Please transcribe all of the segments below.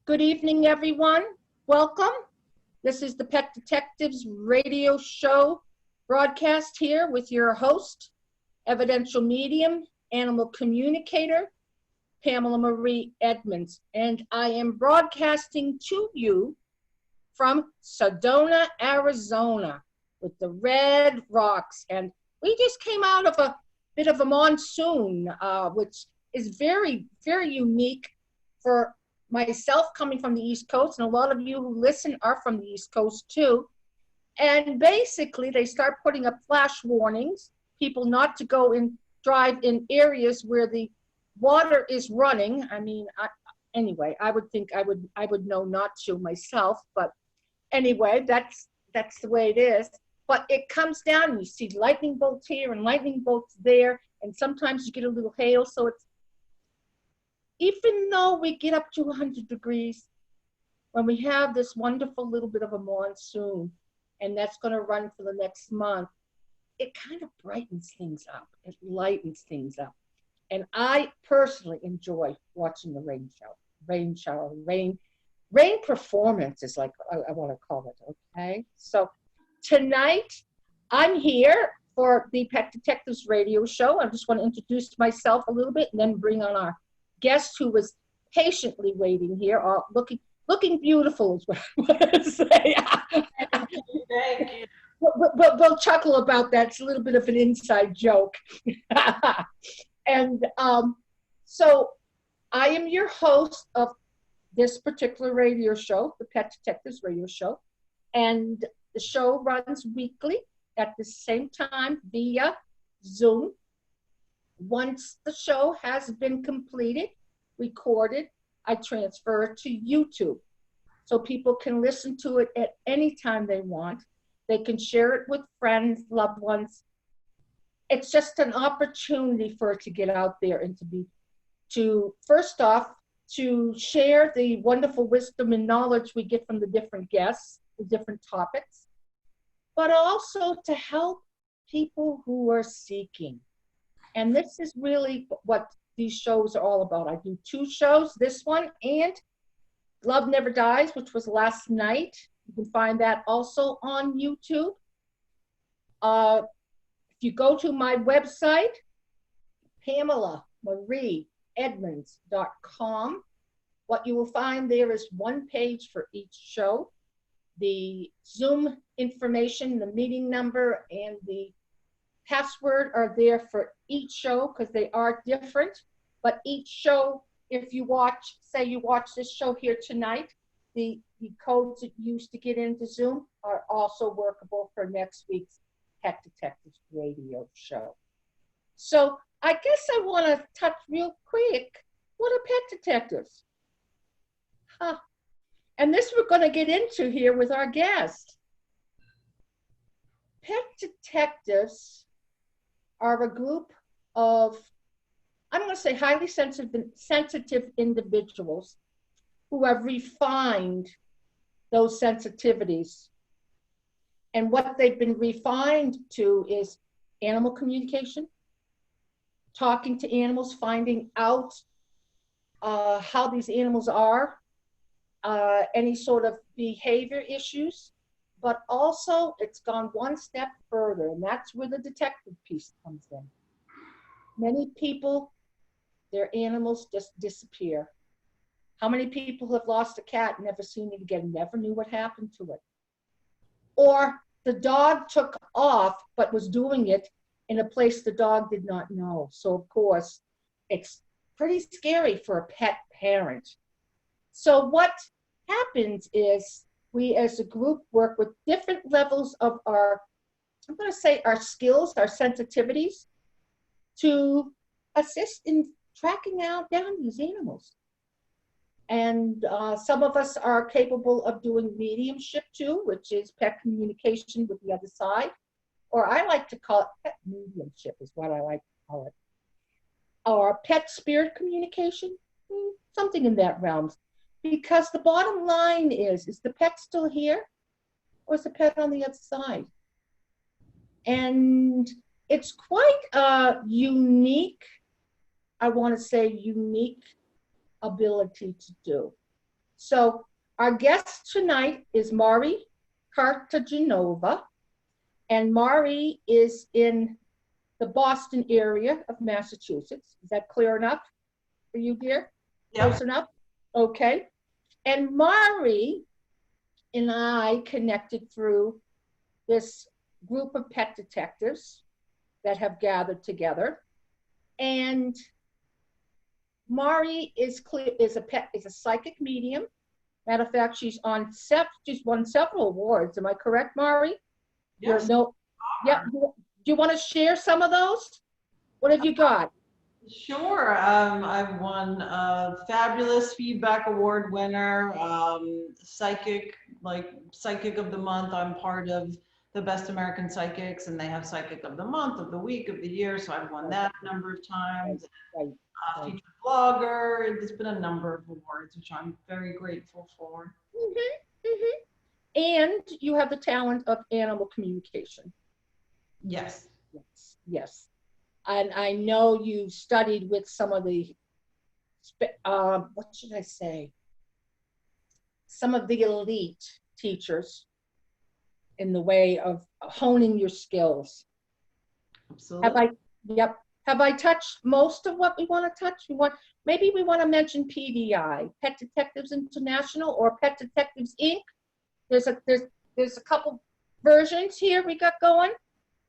Good evening, everyone. Welcome. This is the Pet Detectives radio show broadcast here with your host, Evidential Medium, Animal Communicator, Pamela Marie Edmunds. And I am broadcasting to you from Sedona, Arizona, with the red rocks. And we just came out of a bit of a monsoon, which is very, very unique for myself coming from the East Coast, and a lot of you who listen are from the East Coast too. And basically, they start putting up flash warnings, people not to go and drive in areas where the water is running. I mean, anyway, I would think I would know not to myself, but anyway, that's the way it is. But it comes down, and you see lightning bolts here and lightning bolts there, and sometimes you get a little hail. So it's, even though we get up to 100 degrees, when we have this wonderful little bit of a monsoon, and that's going to run for the next month, it kind of brightens things up. It lightens things up. And I personally enjoy watching the rain performance is like, I want to call it, okay? So tonight, I'm here for the Pet Detectives radio show. I just want to introduce myself a little bit and then bring on our guest who was patiently waiting here, looking beautiful is what I want to say. Thank you. We'll chuckle about that. It's a little bit of an inside joke. And so I am your host of this particular radio show, the Pet Detectives radio show. And the show runs weekly at the same time via Zoom. Once the show has been completed, recorded, I transfer it to YouTube. So people can listen to it at any time they want. They can share it with friends, loved ones. It's just an opportunity for it to get out there and first off, to share the wonderful wisdom and knowledge we get from the different guests, the different topics, but also to help people who are seeking. And this is really what these shows are all about. I do two shows, this one and Love Never Dies, which was last night. You can find that also on YouTube. If you go to my website, PamelaMarieEdmunds.com, what you will find there is one page for each show. The Zoom information, the meeting number, and the password are there for each show because they are different. But each show, if you watch, say you watch this show here tonight, the codes that you used to get into Zoom are also workable for next week's Pet Detectives radio show. So I guess I want to touch real quick, what are pet detectives? And this we're going to get into here with our guest. Pet detectives are a group of, I'm going to say, highly sensitive individuals who have refined those sensitivities. And what they've been refined to is animal communication, talking to animals, finding out how these animals are, any sort of behavior issues, but also it's gone one step further, and that's where the detective piece comes in. Many people, their animals just disappear. How many people have lost a cat and never seen it again, never knew what happened to it? Or the dog took off but was doing it in a place the dog did not know. So of course, it's pretty scary for a pet parent. So what happens is we as a group work with different levels of our, I'm going to say our skills, our sensitivities, to assist in tracking down these animals. And some of us are capable of doing mediumship too, which is pet communication with the other side. Or I like to call it pet mediumship is what I like to call it. Or pet spirit communication, something in that realm. Because the bottom line is the pet still here or is the pet on the other side? And it's quite a unique, I want to say unique ability to do. So our guest tonight is Mari Cartagenova, and Mari is in the Boston area of Massachusetts. Is that clear enough for you, dear? Yep. Close enough? Okay. And Mari and I connected through this group of pet detectives that have gathered together. And Mari is a psychic medium. Matter of fact, she's won several awards. Am I correct, Mari? Yes. Yeah. Do you want to share some of those? What have you got? Sure. I've won a fabulous feedback award winner, psychic of the month. I'm part of the Best American Psychics, and they have Psychic of the Month, of the Week, of the Year. So I've won that a number of times. Right. Featured blogger. There's been a number of awards, which I'm very grateful for. And you have the talent of animal communication. Yes. Yes. And I know you studied with some of the, what should I say? Some of the elite teachers in the way of honing your skills. Absolutely. Have I touched most of what we want to touch? Maybe we want to mention PDI, Pet Detectives International, or Pet Detectives Inc. There's a couple versions here we got going,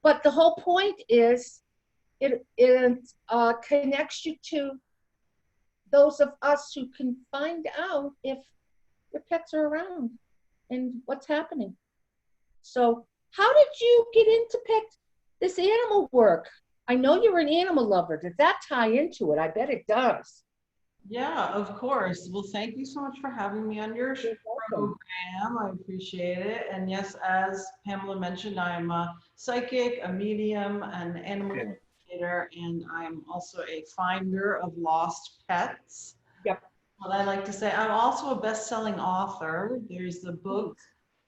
but the whole point is it connects you to those of us who can find out if your pets are around and what's happening. So how did you get into this animal work? I know you're an animal lover. Does that tie into it? I bet it does. Yeah, of course. Well, thank you so much for having me on your program. I appreciate it. And yes, as Pamela mentioned, I'm a psychic, a medium, an animal communicator, and I'm also a finder of lost pets. Yep. What I like to say, I'm also a best-selling author. There's the book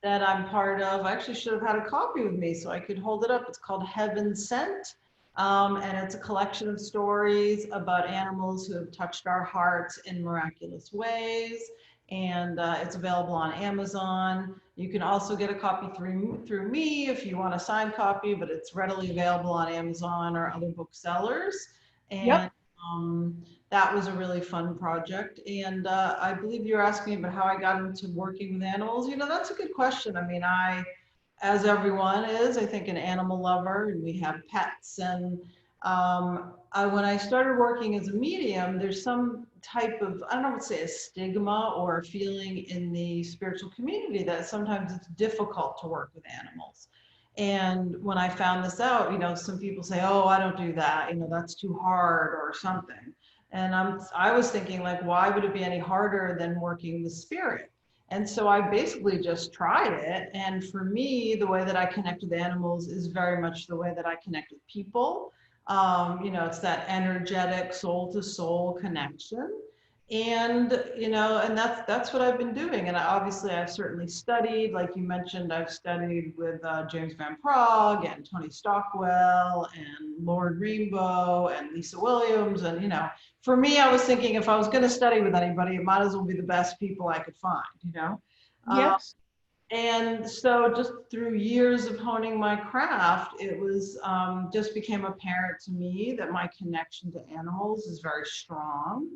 that I'm part of. I actually should have had a copy with me so I could hold it up. It's called Heaven Sent. And it's a collection of stories about animals who have touched our hearts in miraculous ways. And it's available on Amazon. You can also get a copy through me if you want a signed copy, but it's readily available on Amazon or other booksellers. And that was a really fun project. And I believe you're asking about how I got into working with animals. You know, that's a good question. I mean, as everyone is, I think, an animal lover, and we have pets. And when I started working as a medium, there's some type of, I don't know what to say, a stigma or a feeling in the spiritual community that sometimes it's difficult to work with animals. And when I found this out, you know, some people say, oh, I don't do that, you know, that's too hard or something. And I was thinking, like, why would it be any harder than working with spirit? And so I basically just tried it. And for me, the way that I connect with animals is very much the way that I connect with people. You know, it's that energetic soul to soul connection. And, you know, and that's what I've been doing. And obviously I've certainly studied, like you mentioned, I've studied with James Van Praagh and Tony Stockwell and Lord Rainbow and Lisa Williams. And, you know, for me, I was thinking if I was going to study with anybody, it might as well be the best people I could find, you know? Yes. And so just through years of honing my craft, it was just became apparent to me that my connection to animals is very strong.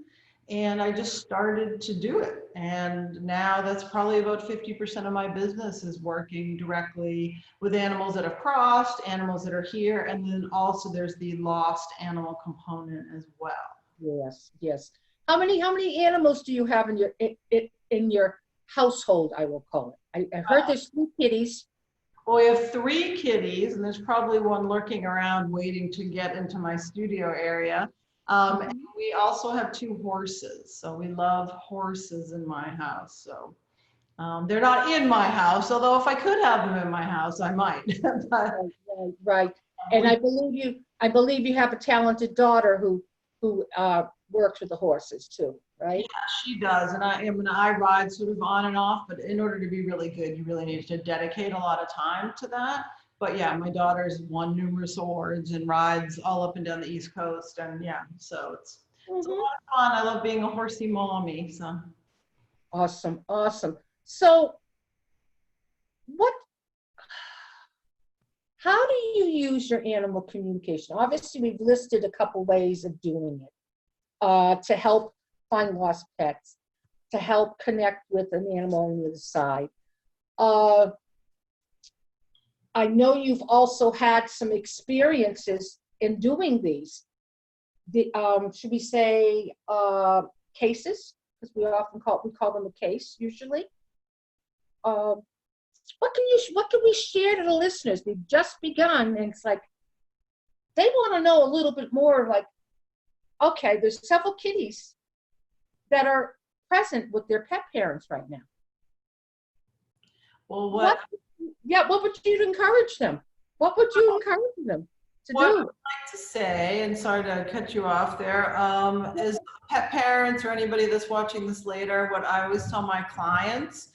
And I just started to do it. And now that's probably about 50% of my business is working directly with animals that have crossed, animals that are here. And then also there's the lost animal component as well. Yes, yes. How many animals do you have in your household, I will call it? I heard there's 3 kitties. Well, we have 3 kitties, and there's probably one lurking around waiting to get into my studio area. And we also have 2 horses. So we love horses in my house. So they're not in my house, although if I could have them in my house, I might. But, right. And I believe you have a talented daughter who works with the horses too, right? Yeah, she does. And I ride sort of on and off, but in order to be really good, you really need to dedicate a lot of time to that. But yeah, my daughter's won numerous awards and rides all up and down the East Coast. And yeah, so it's a lot of fun. I love being a horsey mommy. So. Awesome, awesome. So what, how do you use your animal communication? Obviously, we've listed a couple ways of doing it to help find lost pets, to help connect with an animal on the other side. I know you've also had some experiences in doing these. Should we say cases? Because we call them a case usually. What can we share to the listeners? We've just begun, and it's like they want to know a little bit more. Like, okay, there's several kitties that are present with their pet parents right now. Well, What would you encourage them? What would you encourage them to what do? I would like to say, and sorry to cut you off there, is pet parents or anybody that's watching this later, what I always tell my clients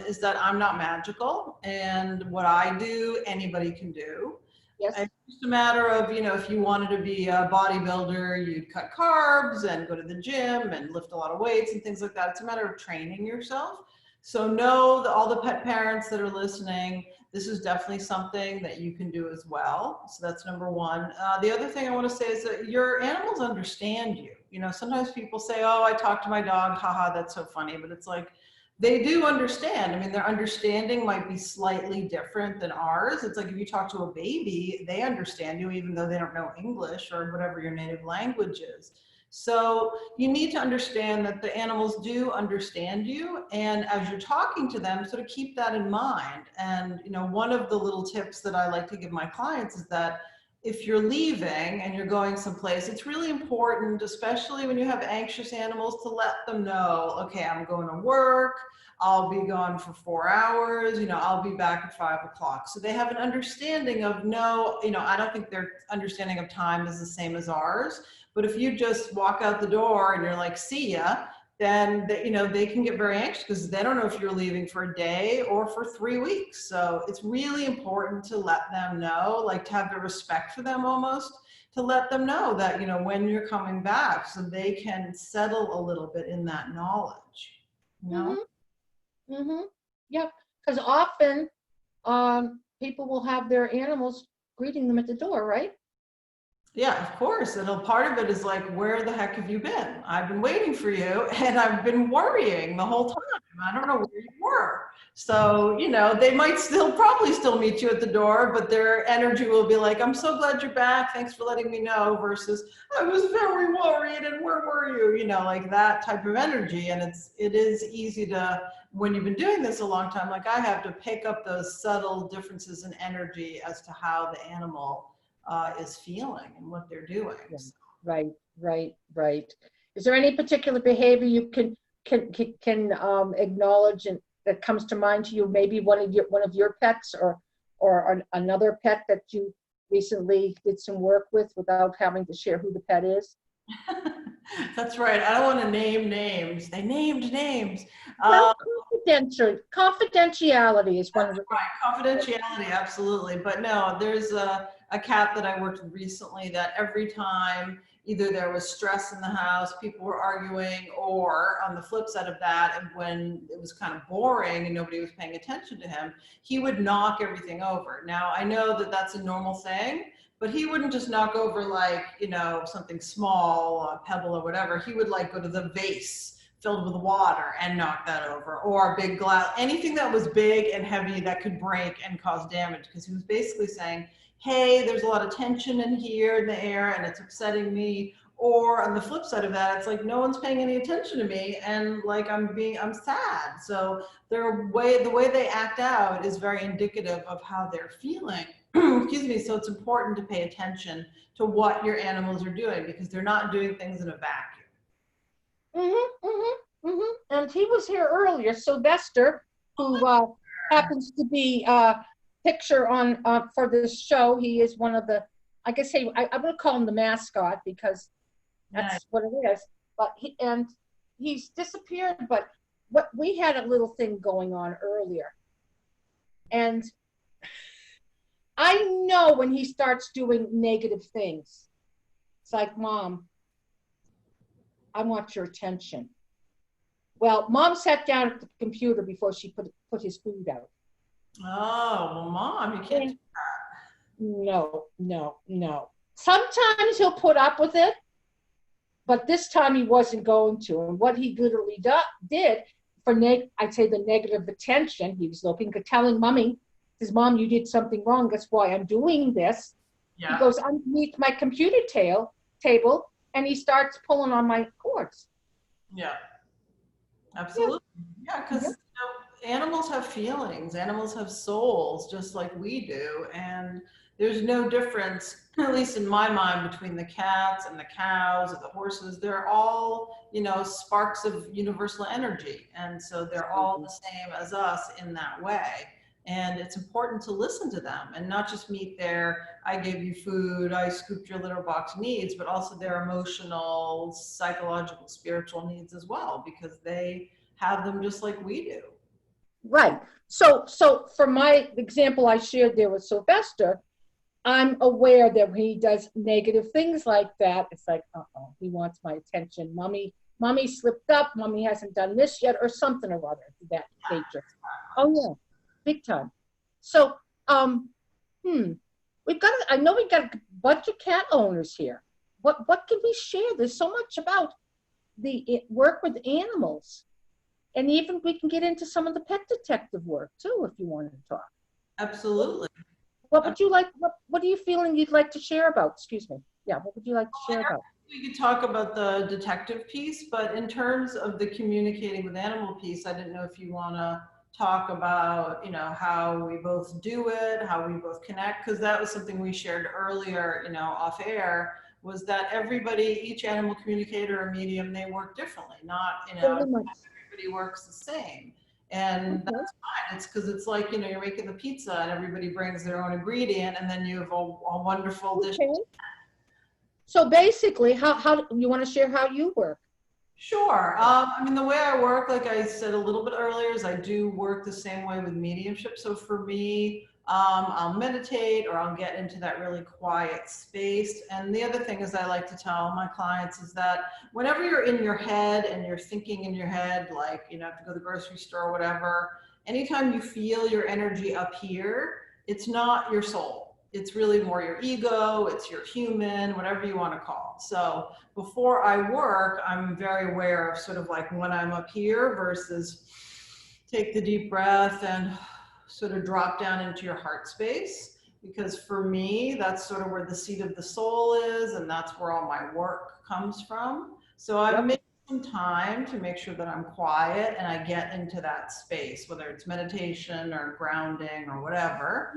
is that I'm not magical, and what I do, anybody can do. Yes. It's just a matter of, you know, if you wanted to be a bodybuilder, you'd cut carbs and go to the gym and lift a lot of weights and things like that. It's a matter of training yourself. So know that all the pet parents that are listening, this is definitely something that you can do as well. So that's number one. The other thing I want to say is that your animals understand you. You know, sometimes people say, oh, I talked to my dog, haha, that's so funny. But it's like, they do understand. I mean, their understanding might be slightly different than ours. It's like if you talk to a baby, they understand you even though they don't know English or whatever your native language is. So you need to understand that the animals do understand you, and as you're talking to them, sort of keep that in mind. And you know, one of the little tips that I like to give my clients is that if you're leaving and you're going someplace, it's really important, especially when you have anxious animals, to let them know, okay, I'm going to work, I'll be gone for 4 hours, you know, I'll be back at 5 o'clock. So they have an understanding of no, you know, I don't think their understanding of time is the same as ours. But if you just walk out the door and you're like, see ya, then they, you know, they can get very anxious because they don't know if you're leaving for a day or for 3 weeks. So it's really important to let them know, like to have the respect for them almost, to let them know that, you know, when you're coming back so they can settle a little bit in that knowledge, you know? Mm-hmm. Yep. Because often people will have their animals greeting them at the door, right? Yeah, of course. And a part of it is like, where the heck have you been? I've been waiting for you and I've been worrying the whole time. I don't know where you were. So, you know, they might probably still meet you at the door, but their energy will be like, I'm so glad you're back. Thanks for letting me know, versus I was very worried and where were you? You know, like that type of energy. And it is easy to, when you've been doing this a long time, like I have, to pick up those subtle differences in energy as to how the animal is feeling and what they're doing. Yeah. Right. Is there any particular behavior you can acknowledge and that comes to mind to you? Maybe one of your pets or another pet that you recently did some work with without having to share who the pet is? That's right. I don't want to name names. They named names. Well, confidentiality is one of the Right, confidentiality, absolutely. But no, there's a cat that I worked with recently that every time either there was stress in the house, people were arguing, or on the flip side of that, and when it was kind of boring and nobody was paying attention to him, he would knock everything over. Now, I know that that's a normal thing, but he wouldn't just knock over like, you know, something small, a pebble or whatever. He would like go to the vase filled with water and knock that over, or a big glass, anything that was big and heavy that could break and cause damage, because he was basically saying, hey, there's a lot of tension in here in the air and it's upsetting me. Or on the flip side of that, it's like no one's paying any attention to me and like I'm sad. So the way they act out is very indicative of how they're feeling. Excuse me. So it's important to pay attention to what your animals are doing, because they're not doing things in a vacuum. And he was here earlier, Sylvester, who happens to be picture on for this show. He is one of the, I guess, I'm going to call him the mascot because that's nice. What it is. But he's disappeared. But what we had a little thing going on earlier, and I know when he starts doing negative things, it's like, Mom, I want your attention. Well, Mom sat down at the computer before she put his food out. Oh, well, Mom, you can't. No, no, no. Sometimes he'll put up with it, but this time he wasn't going to. And what he literally did for I'd say the negative attention, he was looking, telling Mommy, says, Mom, you did something wrong. That's why I'm doing this. Yeah. He goes underneath my computer table and he starts pulling on my cords. Yeah, absolutely. Yeah, because animals have feelings, animals have souls, just like we do. And there's no difference, at least in my mind, between the cats and the cows and the horses. They're all, sparks of universal energy. And so they're all the same as us in that way. And it's important to listen to them and not just meet their, I gave you food, I scooped your litter box needs, but also their emotional, psychological, spiritual needs as well, because they have them just like we do. Right. So for my example I shared there with Sylvester, I'm aware that when he does negative things like that, it's like, he wants my attention. Mommy slipped up. Mommy hasn't done this yet, or something or other of that nature. Oh yeah, big time. So, I know we got a bunch of cat owners here. What can we share? There's so much about the work with animals. And even we can get into some of the pet detective work too, if you wanted to talk. Absolutely. What would you like? What are you feeling you'd like to share about? Excuse me. Yeah, what would you like to share about? We could talk about the detective piece, but in terms of the communicating with animal piece, I didn't know if you want to talk about, how we both do it, how we both connect, because that was something we shared earlier, off air, was that each animal communicator or medium, they work differently, not, everybody works the same. And that's fine. It's because it's like, you're making the pizza and everybody brings their own ingredient and then you have a wonderful dish. Okay. So basically, how you want to share how you work? Sure. The way I work, like I said a little bit earlier, is I do work the same way with mediumship. So for me, I'll meditate or I'll get into that really quiet space. And the other thing is I like to tell my clients is that whenever you're in your head and you're thinking in your head, like, have to go to the grocery store or whatever, anytime you feel your energy up here, it's not your soul. It's really more your ego, it's your human, whatever you want to call. So before I work, I'm very aware of sort of like when I'm up here versus take the deep breath and sort of drop down into your heart space. Because for me, that's sort of where the seat of the soul is, and that's where all my work comes from. So I make some time to make sure that I'm quiet and I get into that space, whether it's meditation or grounding or whatever.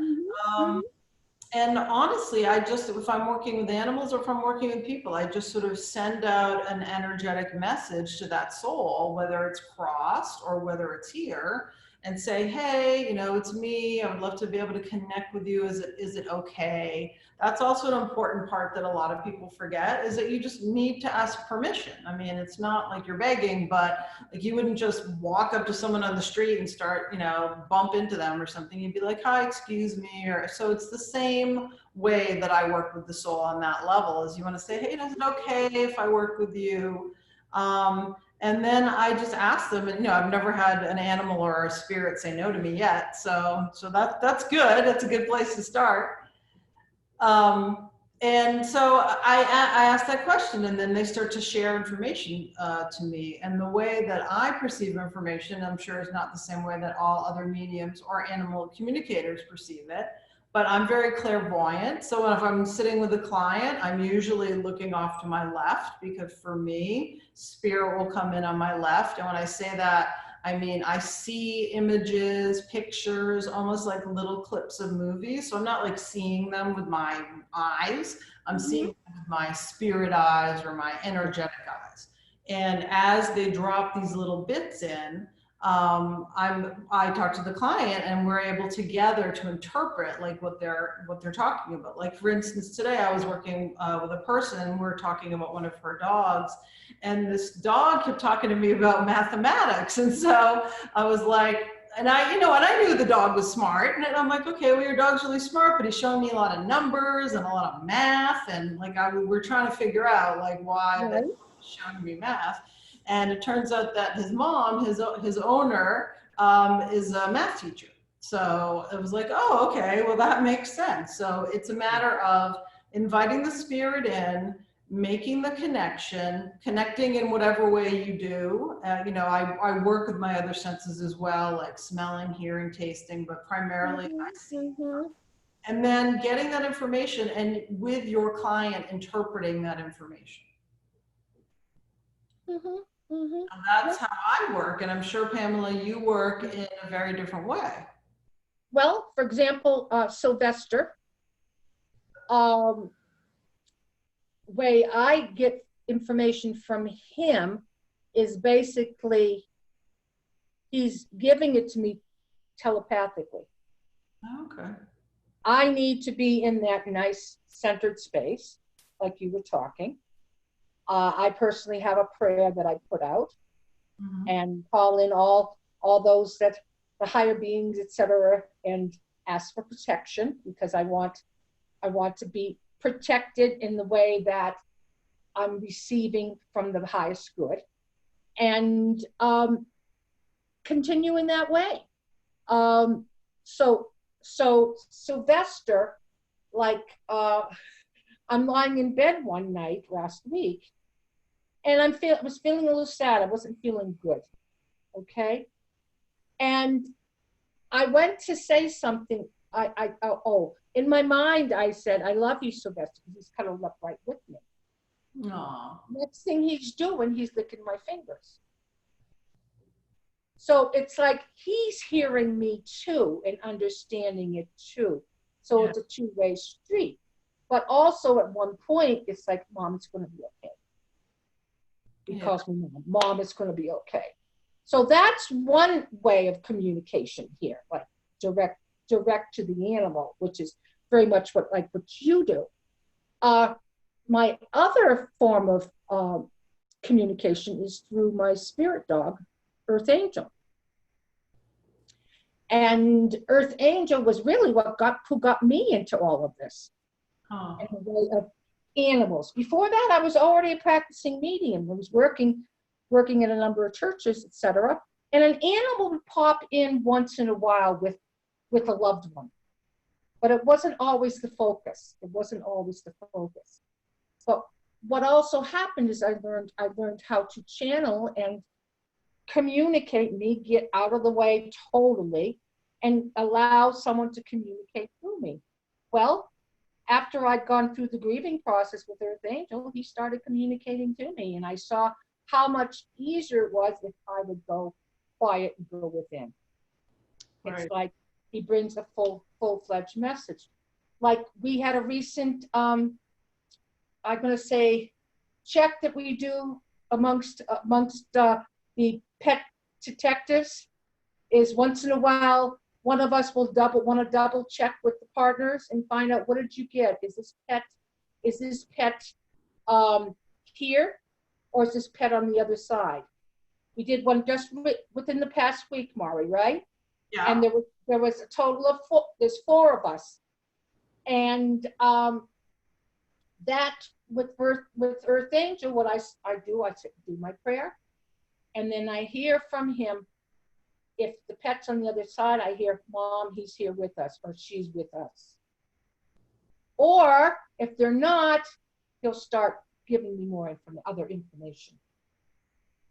And honestly, if I'm working with animals or if I'm working with people, I just sort of send out an energetic message to that soul, whether it's crossed or whether it's here, and say, hey, it's me. I would love to be able to connect with you. Is it okay? That's also an important part that a lot of people forget, is that you just need to ask permission. It's not like you're begging, but like you wouldn't just walk up to someone on the street and start, bump into them or something. You'd be like, hi, excuse me. So it's the same way that I work with the soul on that level, is you want to say, hey, is it okay if I work with you? And then I just ask them, and I've never had an animal or a spirit say no to me yet. So that's good. That's a good place to start. And so I ask that question, and then they start to share information to me. And the way that I perceive information, I'm sure, is not the same way that all other mediums or animal communicators perceive it. But I'm very clairvoyant. So if I'm sitting with a client, I'm usually looking off to my left, because for me, spirit will come in on my left. And when I say that, I see images, pictures, almost like little clips of movies. So I'm not like seeing them with my eyes. I'm seeing them with my spirit eyes or my energetic eyes. And as they drop these little bits in, I talk to the client, and we're able together to interpret like what they're talking about. Like, for instance, today I was working with a person, and we were talking about one of her dogs, and this dog kept talking to me about mathematics. And so I was like, and I knew the dog was smart, and I'm like, okay, well, your dog's really smart, but he's showing me a lot of numbers and a lot of math, and like we're trying to figure out like why that's showing me math. And it turns out that his mom, his owner, is a math teacher. So it was like, oh, okay, well, that makes sense. So it's a matter of inviting the spirit in, making the connection, connecting in whatever way you do. You know, I work with my other senses as well, like smelling, hearing, tasting, but primarily I see. And then getting that information and with your client interpreting that information. And that's how I work. And I'm sure, Pamela, you work in a very different way. Well, for example, Sylvester, way I get information from him is basically he's giving it to me telepathically. Okay. I need to be in that nice centered space, like you were talking. I personally have a prayer that I put out and call in all those that the higher beings, etc., and ask for protection, because I want to be protected in the way that I'm receiving from the highest good, and continue in that way. So Sylvester, like, I'm lying in bed one night last week, and I was feeling a little sad. I wasn't feeling good. Okay. And I went to say something. In my mind, I said, I love you, Sylvester, because he's cuddled up right with me. Aww. Next thing he's doing, he's licking my fingers. So it's like he's hearing me too and understanding it too. So it's a two-way street. But also at one point, it's like, Mom, it's going to be okay. Because Mom, it's going to be okay. So that's one way of communication here, like direct to the animal, which is very much what you do. My other form of communication is through my spirit dog, Earth Angel. And Earth Angel was really who got me into all of this. In the way of animals. Before that, I was already a practicing medium. I was working in a number of churches, etc. And an animal would pop in once in a while with a loved one. But it wasn't always the focus. But what also happened is I learned how to channel and communicate me, get out of the way totally, and allow someone to communicate through me. Well, after I'd gone through the grieving process with Earth Angel, he started communicating to me, and I saw how much easier it was if I would go quiet and go within. Right. It's like he brings a full-fledged message. Like we had a recent, I'm going to say, check that we do amongst the pet detectives is once in a while, one of us will want to double check with the partners and find out, what did you get? Is this pet here, or is this pet on the other side? We did one just within the past week, Mari, right? Yeah. And there was a total of there's 4 of us. And that with Earth Angel, what I do my prayer, and then I hear from him. If the pet's on the other side, I hear, Mom, he's here with us, or she's with us. Or if they're not, he'll start giving me more other information,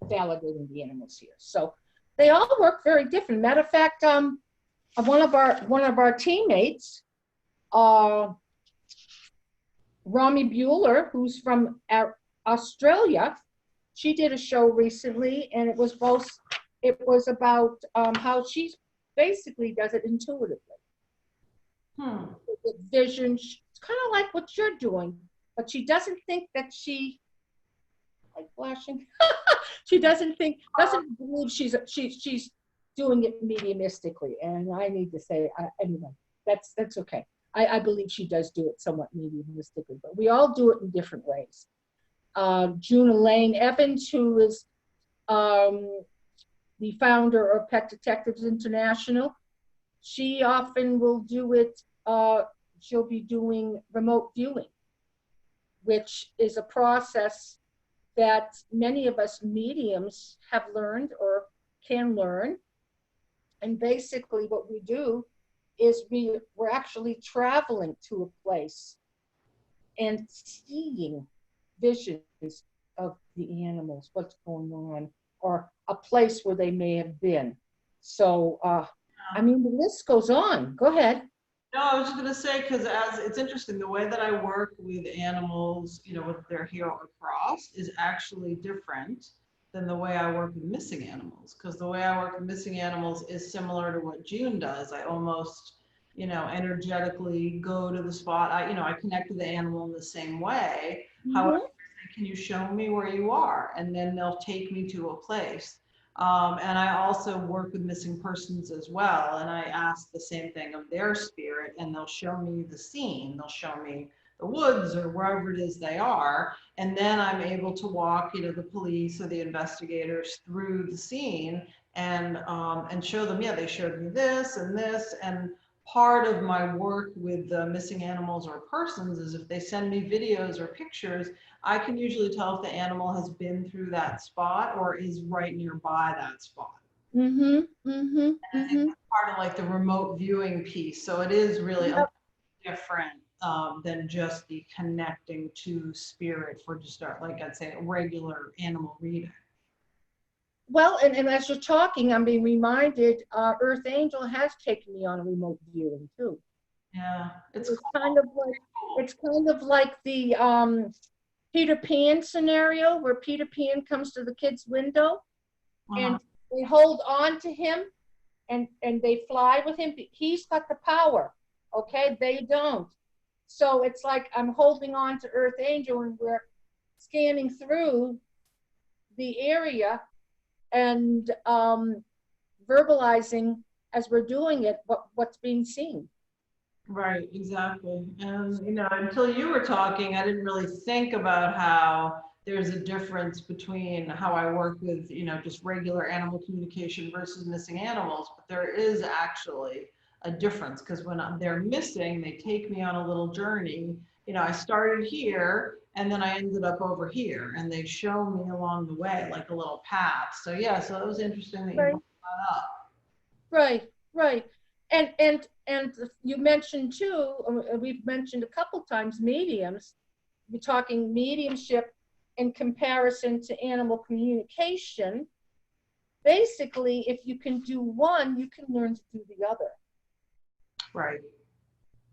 validating the animals here. So they all work very different. Matter of fact, one of our teammates, Rami Bueller, who's from Australia, she did a show recently, and it was about how she basically does it intuitively. With vision, it's kind of like what you're doing, but she doesn't think that like flashing. She doesn't believe she's doing it mediumistically. And I need to say, anyway, that's okay. I believe she does do it somewhat mediumistically, but we all do it in different ways. June Elaine Evans, who is the founder of Pet Detectives International, she often will do it, she'll be doing remote viewing, which is a process that many of us mediums have learned or can learn. And basically what we do is we're actually traveling to a place and seeing visions of the animals, what's going on, or a place where they may have been. So, I mean, the list goes on. Go ahead. No, I was just going to say, because as it's interesting, the way that I work with animals, with their hair or cross is actually different than the way I work with missing animals. Because the way I work with missing animals is similar to what June does. I almost, energetically go to the spot. I connect with the animal in the same way. However, Mm-hmm. can you show me where you are? And then they'll take me to a place. And I also work with missing persons as well. And I ask the same thing of their spirit, and they'll show me the scene. They'll show me the woods or wherever it is they are. And then I'm able to walk, the police or the investigators through the scene and show them, yeah, they showed me this and this. And part of my work with the missing animals or persons is if they send me videos or pictures, I can usually tell if the animal has been through that spot or is right nearby that spot. Mm-hmm. Mm-hmm. And I think Mm-hmm. that's part of like the remote viewing piece. So it is really a Yep. little different than just the connecting to spirit for just like I'd say a regular animal reading. Well, and as you're talking, I'm being reminded, Earth Angel has taken me on a remote viewing too. Yeah, it's It's cool. kind of like the Peter Pan scenario where Peter Pan comes to the kid's window and they hold on to him and they fly with him. He's got the power, okay? They don't. So it's like I'm holding on to Earth Angel and we're scanning through the area and verbalizing as we're doing it what's being seen. Right, exactly. And, until you were talking, I didn't really think about how there's a difference between how I work with, just regular animal communication versus missing animals. But there is actually a difference because when they're missing, they take me on a little journey. I started here and then I ended up over here and they show me along the way like a little path. So yeah, so it was interesting that you Right. brought that up. Right, right. And you mentioned too, we've mentioned a couple times mediums. We're talking mediumship in comparison to animal communication. Basically, if you can do one, you can learn to do the other. Right.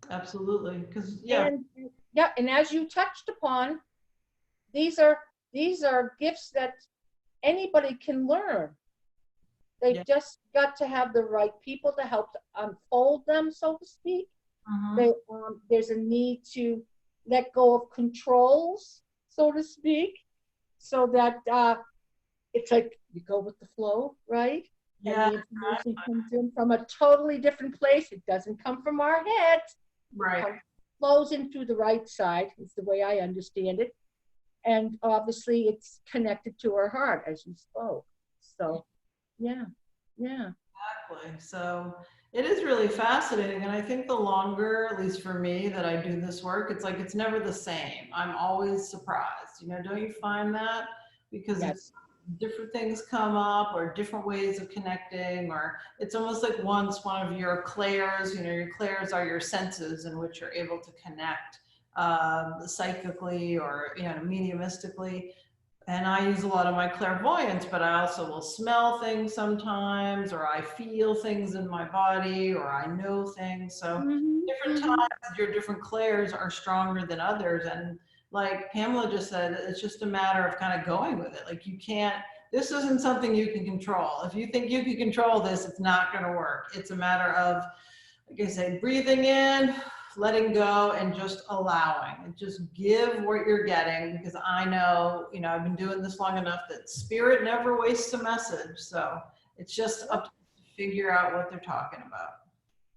Absolutely. Because yeah. And yeah, and as you touched upon, these are gifts that anybody can learn. They've Yeah. just got to have the right people to help to unfold them, so to speak. There's a need to let go of controls, so to speak, so that it's like you go with the flow, right? Yeah. And the information comes in from a totally different place. It doesn't come from our head. Right. It flows in through the right side, is the way I understand it. And obviously it's connected to our heart, as you spoke. So, yeah. Exactly. So it is really fascinating. And I think the longer, at least for me, that I do this work, it's like it's never the same. I'm always surprised. Don't you find that? Because Yes. it's different things come up or different ways of connecting, or it's almost like once one of your clairs, your clairs are your senses in which you're able to connect psychically or, mediumistically. And I use a lot of my clairvoyance, but I also will smell things sometimes, or I feel things in my body, or I know things. So different times, your different clairs are stronger than others. And like Pamela just said, it's just a matter of kind of going with it. Like this isn't something you can control. If you think you can control this, it's not going to work. It's a matter of, like I say, breathing in, letting go, and just allowing, and just give what you're getting, because I know, I've been doing this long enough that spirit never wastes a message. So it's just up to figure out what they're talking about.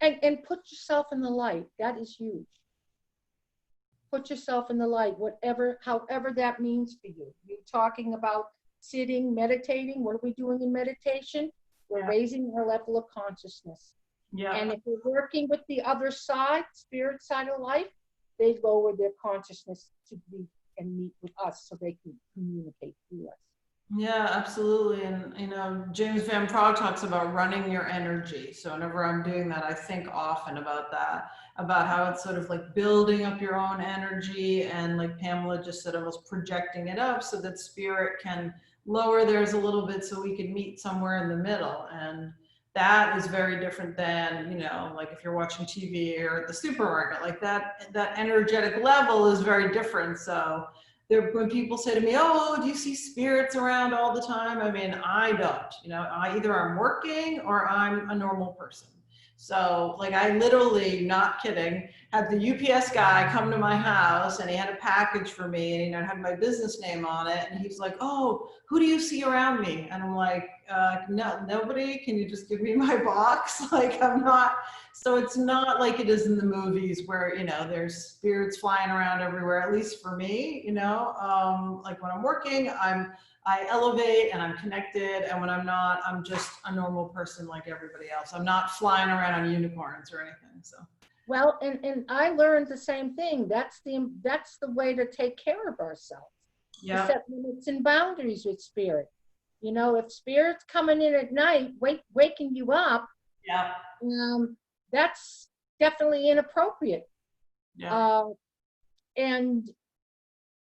And put yourself in the light. That is huge. Put yourself in the light, however that means for you. You're talking about sitting, meditating. What are we doing in meditation? We're raising our level of consciousness. Yeah. And if we're working with the other side, spirit side of life, they lower their consciousness to be and meet with us so they can communicate through us. Yeah, absolutely. And, James Van Praagh talks about running your energy. So whenever I'm doing that, I think often about that, about how it's sort of like building up your own energy. And like Pamela just said, almost projecting it up so that spirit can lower theirs a little bit so we can meet somewhere in the middle. And that is very different than, like if you're watching TV or at the supermarket, like that energetic level is very different. So when people say to me, "Oh, do you see spirits around all the time?" I mean, I don't. I either I'm working or I'm a normal person. So, like, I literally, not kidding, had the UPS guy come to my house and he had a package for me and it had my business name on it. And he's like, "Oh, who do you see around me?" And I'm like, "No, nobody. Can you just give me my box?" Like, I'm not. So it's not like it is in the movies where, there's spirits flying around everywhere, at least for me, like when I'm working, I elevate and I'm connected. And when I'm not, I'm just a normal person like everybody else. I'm not flying around on unicorns or anything. So. Well, and I learned the same thing. That's the way to take care of ourselves. Yeah. To set limits and boundaries with spirit. If spirit's coming in at night, waking you up, yeah, that's definitely inappropriate. Yeah. And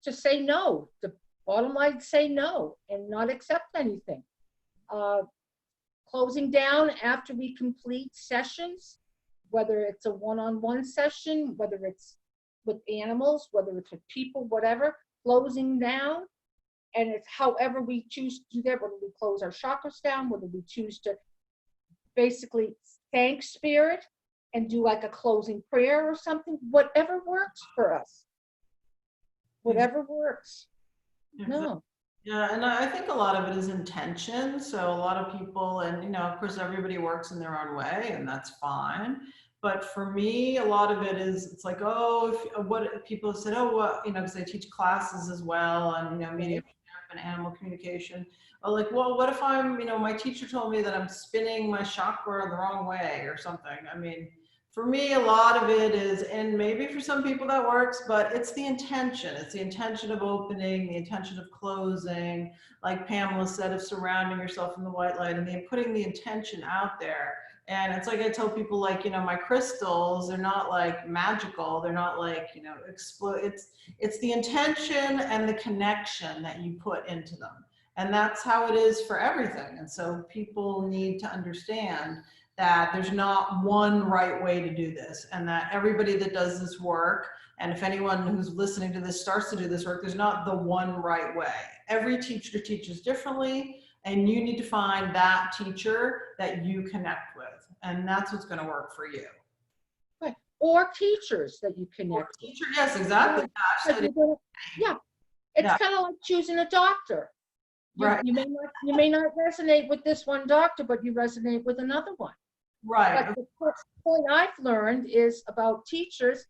to say no. The bottom line, say no and not accept anything. Closing down after we complete sessions, whether it's a one-on-one session, whether it's with animals, whether it's with people, whatever, closing down. And it's however we choose to do that, whether we close our chakras down, whether we choose to basically thank spirit and do like a closing prayer or something, whatever works for us. Whatever works. No. Yeah, and I think a lot of it is intention. So a lot of people, and of course, everybody works in their own way, and that's fine. But for me, a lot of it is, it's like, what people have said, because I teach classes as well, and mediumship and animal communication. Or like, well, what if I'm, my teacher told me that I'm spinning my chakra the wrong way or something. I mean, for me, a lot of it is, and maybe for some people that works, but it's the intention. It's the intention of opening, the intention of closing, like Pamela said, of surrounding yourself in the white light and then putting the intention out there. And it's like I tell people, like, my crystals, they're not like magical. They're not like, explode. It's the intention and the connection that you put into them. And that's how it is for everything. And so people need to understand that there's not one right way to do this, and that everybody that does this work, and if anyone who's listening to this starts to do this work, there's not the one right way. Every teacher teaches differently, and you need to find that teacher that you connect with, and that's what's going to work for you. Right. Or teachers that you connect with. Yes, exactly. Yeah. It's kind of like choosing a doctor. Right. You may not resonate with this one doctor, but you resonate with another one. Right. But the first point I've learned is about teachers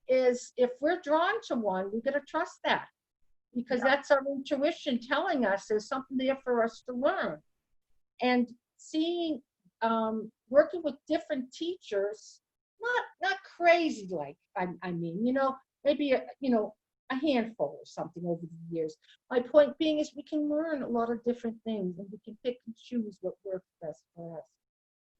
is if we're drawn to one, we got to trust that, because that's our intuition telling us there's something there for us to learn. And seeing, working with different teachers, not crazy like, I mean, maybe a handful or something over the years. My point being is we can learn a lot of different things and we can pick and choose what works best for us.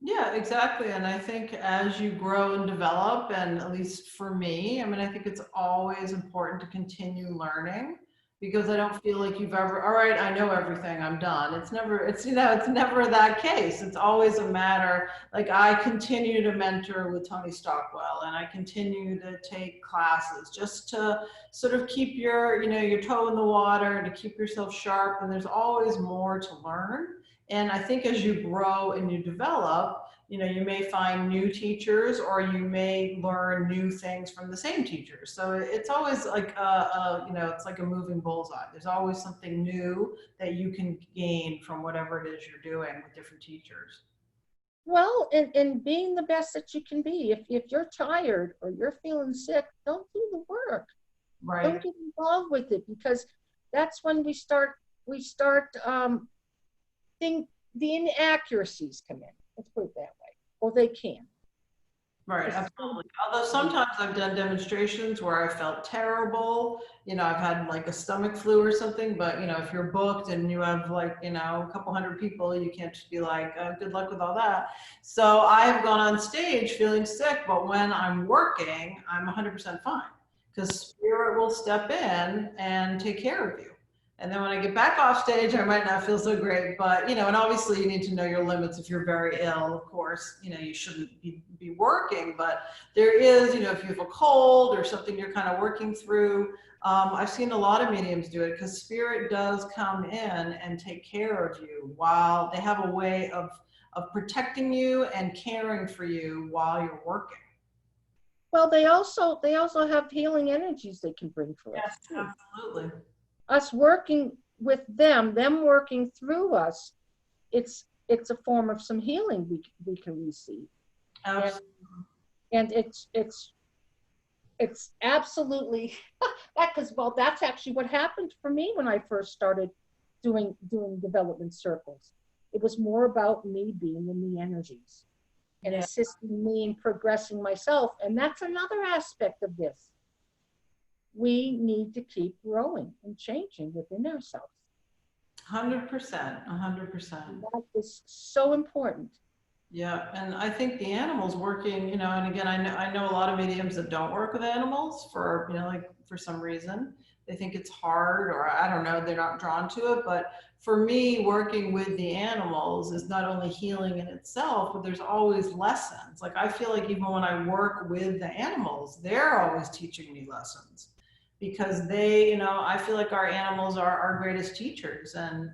Yeah, exactly. And I think as you grow and develop, and at least for me, I mean, I think it's always important to continue learning, because I don't feel like you've ever, all right, I know everything, I'm done. It's never that case. It's always a matter, like I continue to mentor with Tony Stockwell, and I continue to take classes just to sort of keep your toe in the water and to keep yourself sharp. And there's always more to learn. And I think as you grow and you develop, you may find new teachers, or you may learn new things from the same teachers. So it's always like it's like a moving bullseye. There's always something new that you can gain from whatever it is you're doing with different teachers. Well, and being the best that you can be. If you're tired or you're feeling sick, don't do the work. Right. Don't get involved with it, because that's when we start the inaccuracies come in. Let's put it that way. Or they can. Right, absolutely. Although sometimes I've done demonstrations where I felt terrible, I've had like a stomach flu or something, but if you're booked and you have like, a couple hundred people, you can't just be like, good luck with all that. So I've gone on stage feeling sick, but when I'm working, I'm 100% fine because spirit will step in and take care of you. And then when I get back off stage, I might not feel so great, but and obviously you need to know your limits. If you're very ill, of course, you shouldn't be working, but there is, if you have a cold or something you're kind of working through, I've seen a lot of mediums do it because spirit does come in and take care of you while they have a way of protecting you and caring for you while you're working. Well, they also have healing energies they can bring for us. Yes, absolutely. Us working with them working through us, it's a form of some healing we can receive. Absolutely. And it's absolutely because that's actually what happened for me when I first started doing development circles. It was more about me being in the energies and assisting me in progressing myself. And that's another aspect of this. We need to keep growing and changing within ourselves. 100%, 100%. That is so important. Yeah, and I think the animals working, and again, I know a lot of mediums that don't work with animals for, like for some reason. They think it's hard, or I don't know, they're not drawn to it. But for me, working with the animals is not only healing in itself, but there's always lessons. Like I feel like even when I work with the animals, they're always teaching me lessons. Because they, I feel like our animals are our greatest teachers, and,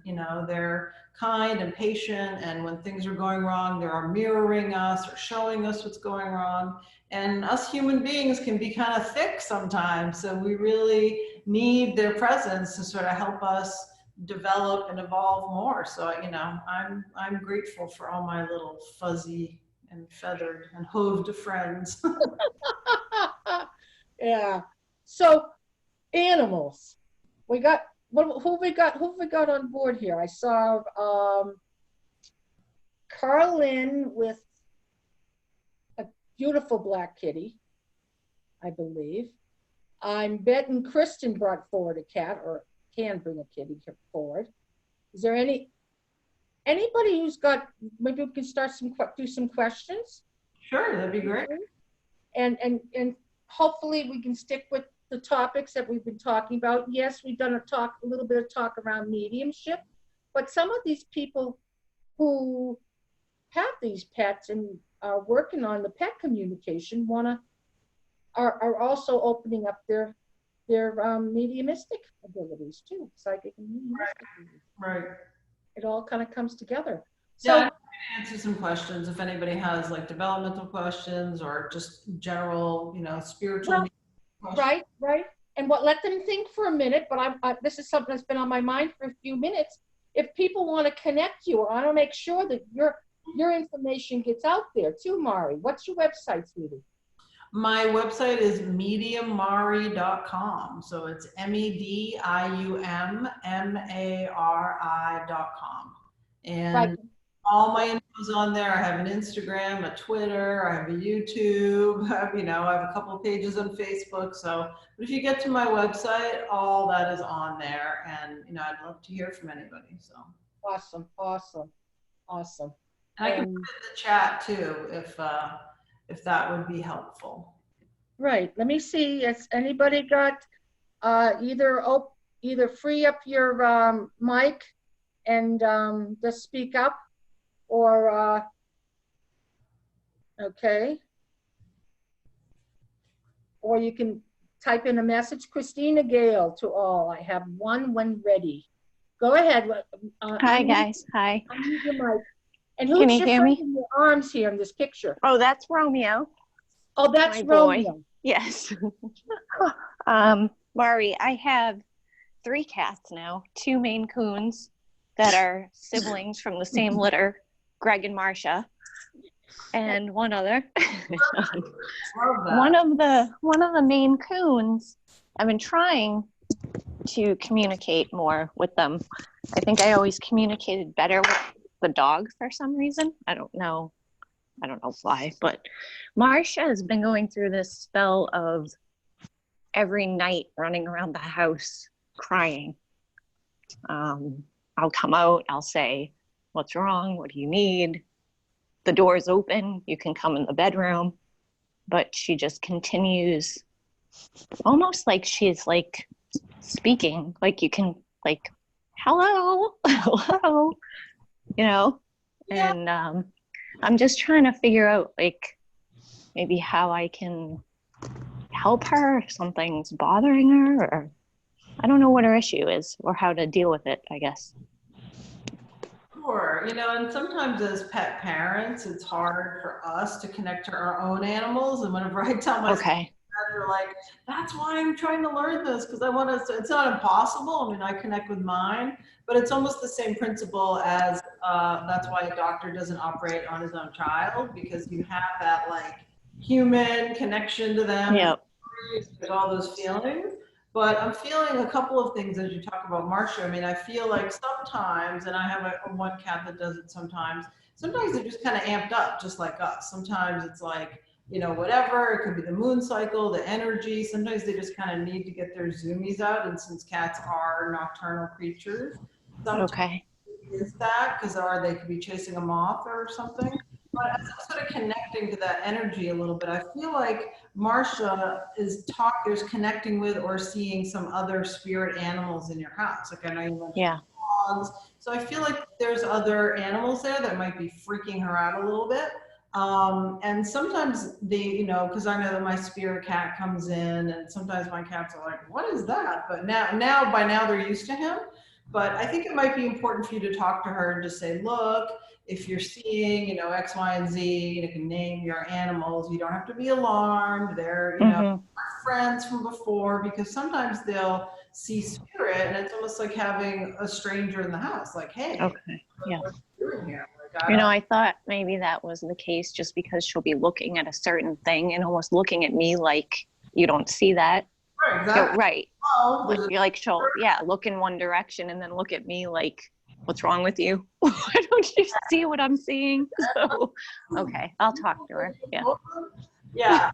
they're kind and patient. And when things are going wrong, they're mirroring us or showing us what's going wrong. And us human beings can be kind of thick sometimes. So we really need their presence to sort of help us develop and evolve more. So, I'm grateful for all my little fuzzy and feathered and hooved friends. Yeah. So, animals. We got who we got on board here? I saw Carlin with a beautiful black kitty, I believe. I'm betting Kristen brought forward a cat, or can bring a kitty forward. Is there anybody who's got? Maybe we can start do some questions. Sure, that'd be great. And hopefully we can stick with the topics that we've been talking about. Yes, we've done a little bit of talk around mediumship, but some of these people who have these pets and are working on the pet communication are also opening up their mediumistic abilities too, psychic and mediumistic abilities. Right. It all kind of comes together. So yeah, I'm going to answer some questions if anybody has like developmental questions or just general, spiritual. Well, right. And let them think for a minute, but this is something that's been on my mind for a few minutes. If people want to connect you, I want to make sure that your information gets out there too, Mari. What's your website, sweetie? My website is mediummari.com. So it's mediummari.com. And right. All my info is on there. I have an Instagram, a Twitter, I have a YouTube, I have a couple of pages on Facebook. So if you get to my website, all that is on there. And, I'd love to hear from anybody. So awesome. And I can put it in the chat too, if that would be helpful. Right. Let me see. Has anybody got either free up your mic and just speak up, or okay, or you can type in a message. Christina Gale to all. I have one when ready. Go ahead. Hi guys. Hi. Unmute your mic. And who's your friend in your arms here in this picture? Oh, that's Romeo. Oh, that's Romeo. Boy. Yes. Mari, I have 3 cats now, 2 Maine Coons that are siblings from the same litter, Greg and Marcia, and one other. One of the Maine Coons, I've been trying to communicate more with them. I think I always communicated better with the dog for some reason. I don't know I don't know why, but Marsha has been going through this spell of every night running around the house crying. I'll come out, I'll say, what's wrong? What do you need? The door's open, you can come in the bedroom. But she just continues, almost like she's like speaking, like you can like, hello, hello, you know? Yeah. And I'm just trying to figure out like maybe how I can help her if something's bothering her, or I don't know what her issue is or how to deal with it, I guess. Sure, and sometimes as pet parents, it's hard for us to connect to our own animals. And whenever I tell my Okay. they're like, that's why I'm trying to learn this, because I want to, it's not impossible. I mean, I connect with mine, but it's almost the same principle as that's why a doctor doesn't operate on his own child, because you have that like human connection to them. Yep. There's all those feelings. But I'm feeling a couple of things as you talk about Marsha. I mean, I feel like sometimes, and I have a one cat that does it sometimes they're just kind of amped up, just like us. Sometimes it's like, whatever, it could be the moon cycle, the energy. Sometimes they just kind of need to get their zoomies out. And since cats are nocturnal creatures, sometimes Okay. it is that, because they could be chasing a moth or something. But as I'm sort of connecting to that energy a little bit, I feel like Marsha is connecting with or seeing some other spirit animals in your house. Like I know you mentioned dogs. So I feel like there's other animals there that might be freaking her out a little bit. And sometimes they, because I know that my spirit cat comes in, and sometimes my cats are like, what is that? But by now they're used to him. But I think it might be important for you to talk to her and just say, look, if you're seeing, X, Y, and Z, you can name your animals. You don't have to be alarmed. They're, friends from before, because sometimes they'll see spirit, and it's almost like having a stranger in the house. Like, hey, okay, yeah. What are you doing here? Like, I thought maybe that was the case just because she'll be looking at a certain thing and almost looking at me like you don't see that. Right, exactly. Right. Oh, You're like she'll look in one direction and then look at me like, what's wrong with you? Why don't you see what I'm seeing? So okay, I'll talk to her. Yeah,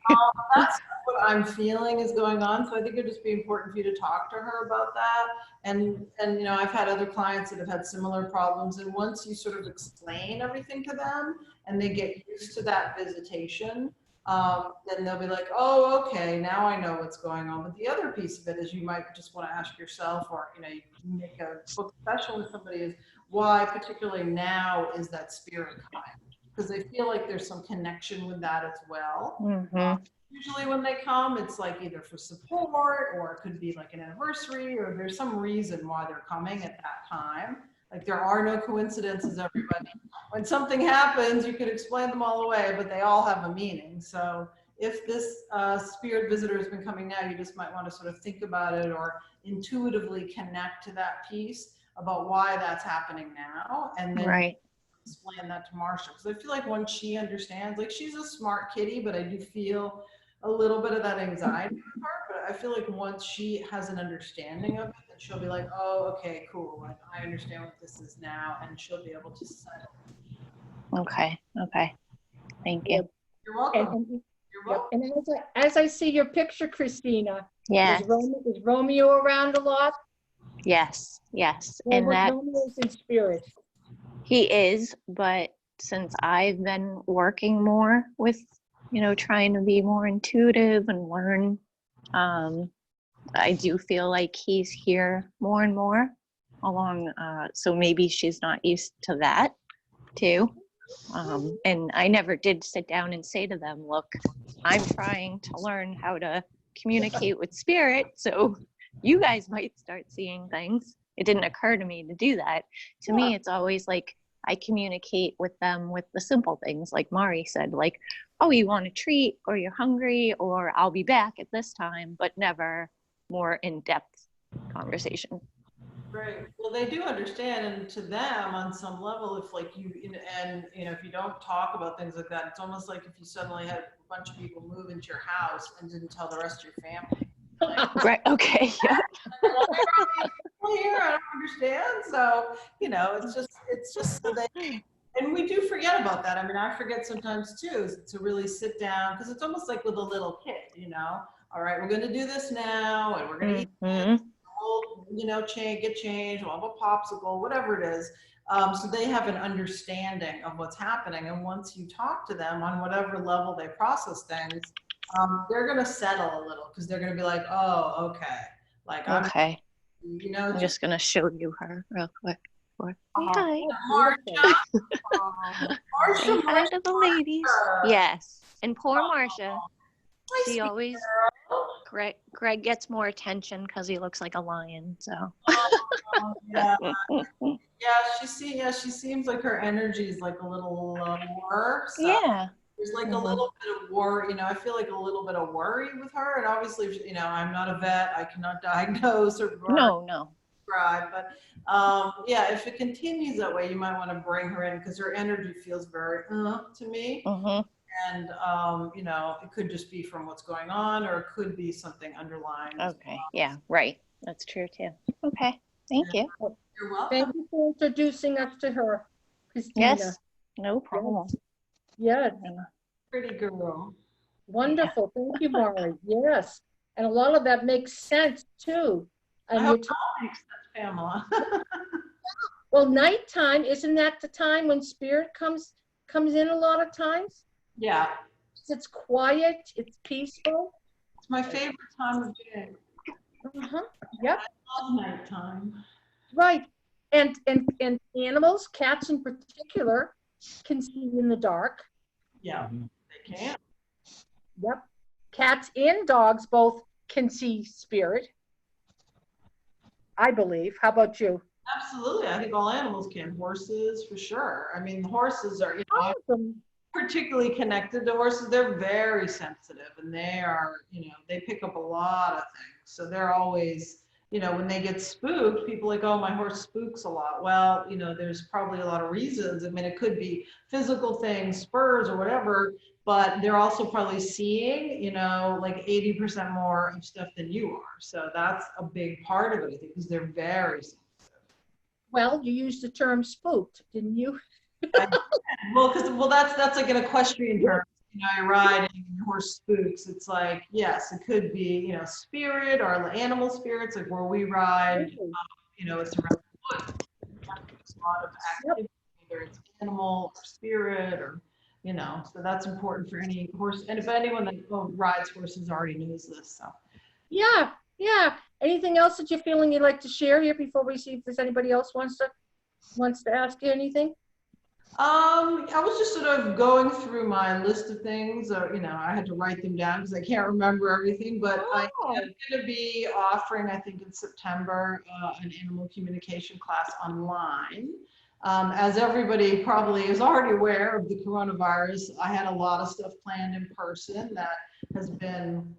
that's what I'm feeling is going on. So I think it'd just be important for you to talk to her about that. And I've had other clients that have had similar problems. And once you sort of explain everything to them and they get used to that visitation, then they'll be like, oh, okay, now I know what's going on. But the other piece of it is you might just want to ask yourself, or you make a book session with somebody, is why particularly now is that spirit coming? Because they feel like there's some connection with that as well. Mm-hmm. Usually when they come, it's like either for support, or it could be like an anniversary, or there's some reason why they're coming at that time. Like there are no coincidences, everybody. When something happens, you could explain them all away, but they all have a meaning. So if this spirit visitor has been coming now, you just might want to sort of think about it or intuitively connect to that piece about why that's happening now. And then explain that to Marsha, because I feel like once she understands, like she's a smart kitty, but I do feel a little bit of that anxiety with her. But I feel like once she has an understanding of it, then she'll be like, oh, okay, cool. Like I understand what this is now, and she'll be able to settle. Okay. Thank you. You're welcome. You're welcome. And as I see your picture, Christina, yes. Is Romeo around a lot? Yes. Well, and that Romeo's in spirit. He is, but since I've been working more with, trying to be more intuitive and learn, I do feel like he's here more and more along. So maybe she's not used to that too. And I never did sit down and say to them, look, I'm trying to learn how to communicate with spirit. So you guys might start seeing things. It didn't occur to me to do that. To me, it's always like I communicate with them with the simple things, like Mari said, like, oh, you want a treat, or you're hungry, or I'll be back at this time, but never more in-depth conversation. Right. Well, they do understand, and to them, on some level, if like if you don't talk about things like that, it's almost like if you suddenly had a bunch of people move into your house and didn't tell the rest of your family. Like, right. Okay. Yeah. Here, I don't understand. So it's just so they And we do forget about that. I mean, I forget sometimes too, to really sit down, because it's almost like with a little kid, you know? All right, we're going to do this now, and we're going to eat this. We'll, you know, get changed, we'll have a popsicle, whatever it is. So they have an understanding of what's happening. And once you talk to them on whatever level they process things, they're going to settle a little, because they're going to be like, oh, okay. Like, Okay. you know, I'm just going to show you her real quick. Say hi. Marsha. Say Marsha, hi to the ladies. Yes. And poor Oh, Marsha. sweet She always, girl. Greg gets more attention because he looks like a lion. So. Oh, yeah. Yeah, she seems like her energy is like a little lower. So Yeah. there's like a little bit of worry, you know, I feel like a little bit of worry with her. And obviously, you know, I'm not a vet, I cannot diagnose or No. prescribe, but yeah, if it continues that way, you might want to bring her in, because her energy feels very to me. And you know, it could just be from what's going on, or it could be something underlying. Okay. Yeah, right. That's true too. Okay. Thank you. You're welcome. Thank you for introducing us to her, Christina. Yes. No problem. Yes. Pretty girl. Wonderful. Thank you, Mari. Yes. And a lot of that makes sense too. And I you're hope that makes sense, Pamela. well, nighttime, isn't that the time when spirit comes in a lot of times? Yeah. It's quiet, it's peaceful. It's my favorite time of day. Yep. I love nighttime. Right. And animals, cats in particular, can see in the dark. Yeah, they can. Yep. Cats and dogs both can see spirit, I believe. How about you? Absolutely. I think all animals can. Horses, for sure. I mean, the horses are, you know, Awesome. particularly connected to horses. They're very sensitive, and they are, you know, they pick up a lot of things. So they're always, you know, when they get spooked, people are like, oh, my horse spooks a lot. Well, you know, there's probably a lot of reasons. I mean, it could be physical things, spurs or whatever, but they're also probably seeing, you know, like 80% more of stuff than you are. So that's a big part of it, I think, because they're very sensitive. Well, you used the term spooked, didn't you? Well, that's like an equestrian term. You know, you're riding and your horse spooks. It's like, yes, it could be, you know, spirit or animal spirits, like where we ride. You know, it's around the woods. There's a lot of activity, whether it's animal or spirit, or, you know, so that's important for any horse. And if anyone that rides horses already knows this, so. Yeah. Anything else that you're feeling you'd like to share here before we see if there's anybody else wants to ask you anything? I was just sort of going through my list of things, or, you know, I had to write them down because I can't remember everything, but I am going to be offering, I think in September, an animal communication class online. As everybody probably is already aware of the coronavirus, I had a lot of stuff planned in person that has been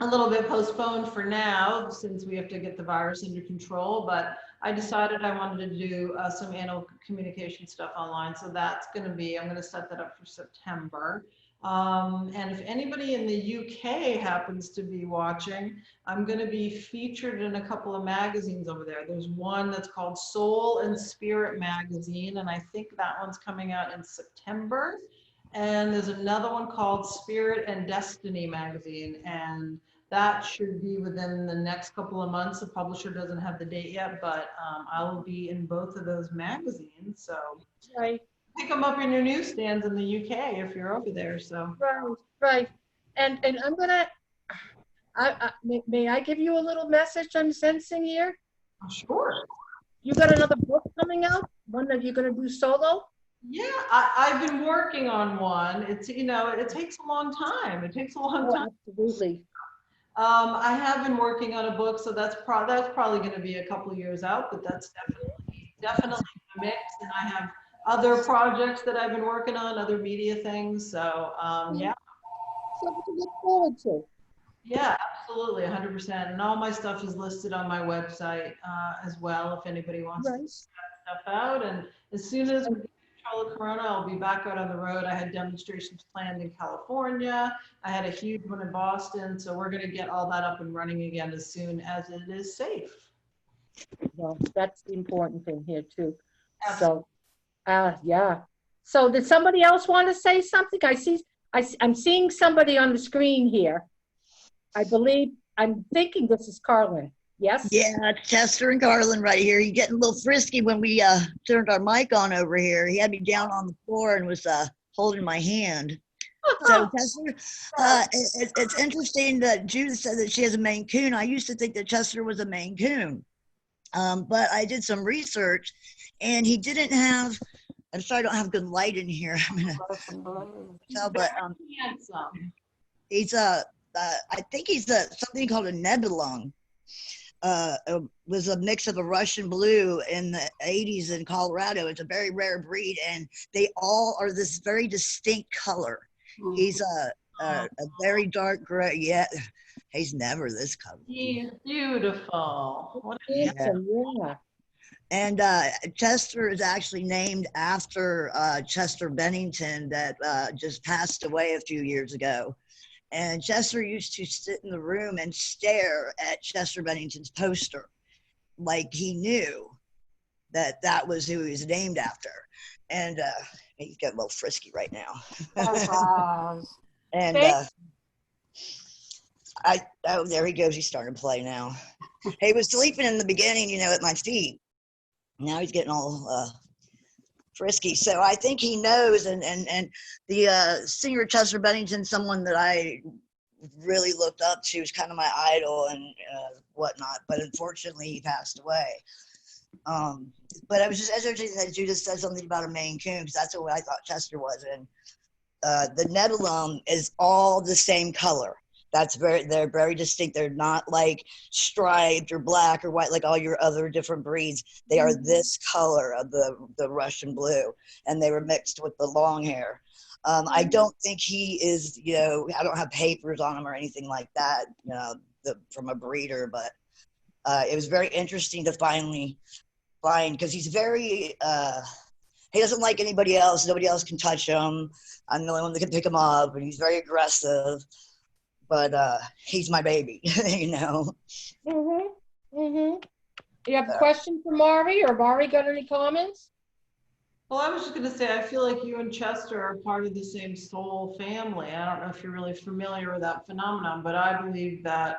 a little bit postponed for now, since we have to get the virus under control, but I decided I wanted to do some animal communication stuff online. So that's going to be, I'm going to set that up for September. And if anybody in the UK happens to be watching, I'm going to be featured in a couple of magazines over there. There's one that's called Soul and Spirit Magazine, and I think that one's coming out in September. And there's another one called Spirit and Destiny Magazine, and that should be within the next couple of months. The publisher doesn't have the date yet, but I will be in both of those magazines. So pick them up in your newsstands in the UK if you're over there. So right. And I'm gonna. May I give you a little message I'm sensing here? Sure. You got another book coming out? One that you're gonna do solo? Yeah, I've been working on one. It's, you know, it takes a long time. It takes a long time. Absolutely. I have been working on a book, so that's probably going to be a couple of years out, but that's definitely a mix. And I have other projects that I've been working on, other media things. So yeah. Something to look forward to. Yeah, absolutely, 100%. And all my stuff is listed on my website as well, if anybody wants to check that stuff out. And as soon as we get control of Corona, I'll be back out on the road. I had demonstrations planned in California. I had a huge one in Boston. So we're going to get all that up and running again as soon as it is safe. Well, that's the important thing here too. Absolutely. So, yeah. So did somebody else want to say something? I'm seeing somebody on the screen here. I'm thinking this is Carlin. Yes? Yeah, Chester and Garland right here. He's getting a little frisky when we turned our mic on over here. He had me down on the floor and was holding my hand. So Chester, it's interesting that Judith said that she has a Maine Coon. I used to think that Chester was a Maine Coon, but I did some research, and he didn't have. I'm sorry, I don't have good light in here. I'm gonna tell, but Handsome. he's I think he's something called a Nebulong. Was a mix of a Russian blue in the 80s in Colorado. It's a very rare breed, and they all are this very distinct color. He's a very dark gray. Yeah, he's never this color. He's beautiful. What a Handsome, yeah. And Chester is actually named after Chester Bennington that just passed away a few years ago. And Chester used to sit in the room and stare at Chester Bennington's poster like he knew that that was who he was named after. And he's getting a little frisky right now. And oh, there he goes. He's starting to play now. He was sleeping in the beginning, you know, at my feet. Now he's getting all frisky. So I think he knows. And the singer Chester Bennington, someone that I really looked up to, was kind of my idol and whatnot. But unfortunately, he passed away. But I was just interesting that Judith said something about a Maine Coon, because that's what I thought Chester was. And the Nebulum is all the same color. They're very distinct. They're not like striped or black or white like all your other different breeds. They are this color of the Russian blue, and they were mixed with the long hair. I don't think he is, you know, I don't have papers on him or anything like that, you know, from a breeder, but it was very interesting to finally find, because he's very, he doesn't like anybody else. Nobody else can touch him. I'm the only one that can pick him up, and he's very aggressive. But he's my baby, you know. You have a question for Mari, or Mari got any comments? Well, I was just going to say, I feel like you and Chester are part of the same soul family. I don't know if you're really familiar with that phenomenon, but I believe that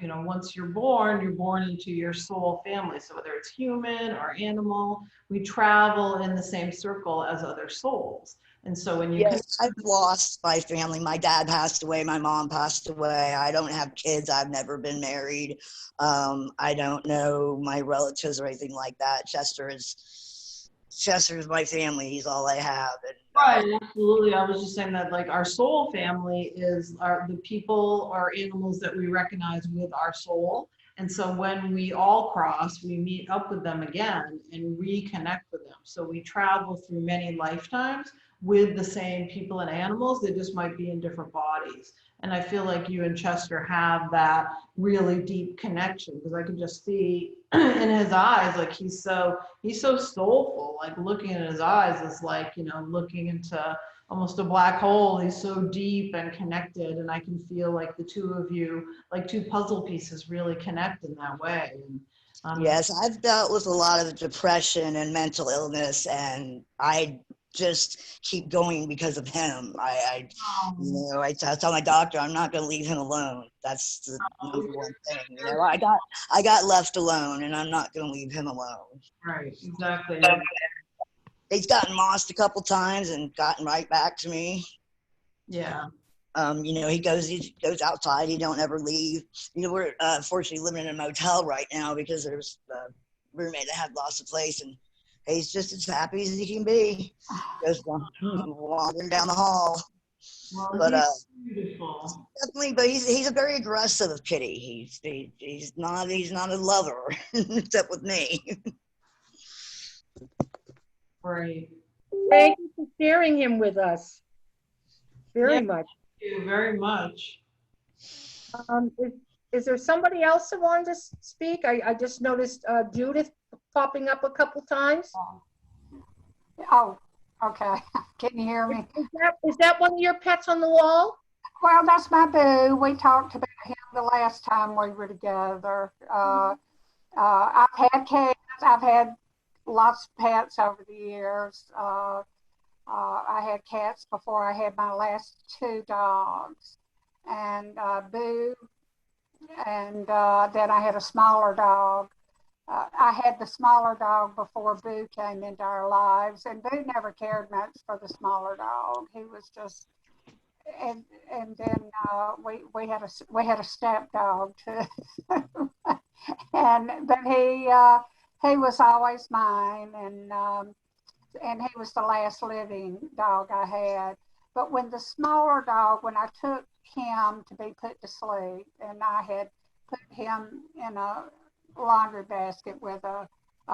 you know, once you're born into your soul family. So whether it's human or animal, we travel in the same circle as other souls. And so when you I've lost my family. My dad passed away. My mom passed away. I don't have kids. I've never been married. I don't know my relatives or anything like that. Chester's my family. He's all I have. And, right, absolutely. I was just saying that, like, our soul family is the people or animals that we recognize with our soul. And so when we all cross, we meet up with them again and reconnect with them. So we travel through many lifetimes with the same people and animals. They just might be in different bodies. And I feel like you and Chester have that really deep connection, because I can just see in his eyes, like he's so soulful. Like looking in his eyes is like, you know, looking into almost a black hole. He's so deep and connected, and I can feel like the two of you, like two puzzle pieces, really connect in that way. And, yes, I've dealt with a lot of depression and mental illness, and I just keep going because of him. I tell my doctor I'm not going to leave him alone. That's the number one thing. You know, I got left alone, and I'm not going to leave him alone. Right, exactly. He's gotten lost a couple times and gotten right back to me. Yeah. You know, he goes outside. He don't ever leave. You know, we're fortunately living in a motel right now because there's a roommate that had lost a place, and he's just as happy as he can be. Just wandering down the hall. Well, but he's beautiful. Definitely, but he's a very aggressive kitty. He's not a lover, except with me. Right. Thank you for sharing him with us. Very much. Thank you very much. Is there somebody else that wanted to speak? I just noticed Judith popping up a couple times. Oh, okay. Can you hear me? Is that one of your pets on the wall? Well, that's my boo. We talked about him the last time we were together. I've had cats. I've had lots of pets over the years. I had cats before I had my last two dogs, and Boo, and then I had a smaller dog. I had the smaller dog before Boo came into our lives, and Boo never cared much for the smaller dog. He was just, and then we had a step dog too, and but he was always mine, and he was the last living dog I had. But when the smaller dog, when I took him to be put to sleep, and I had put him in a laundry basket with a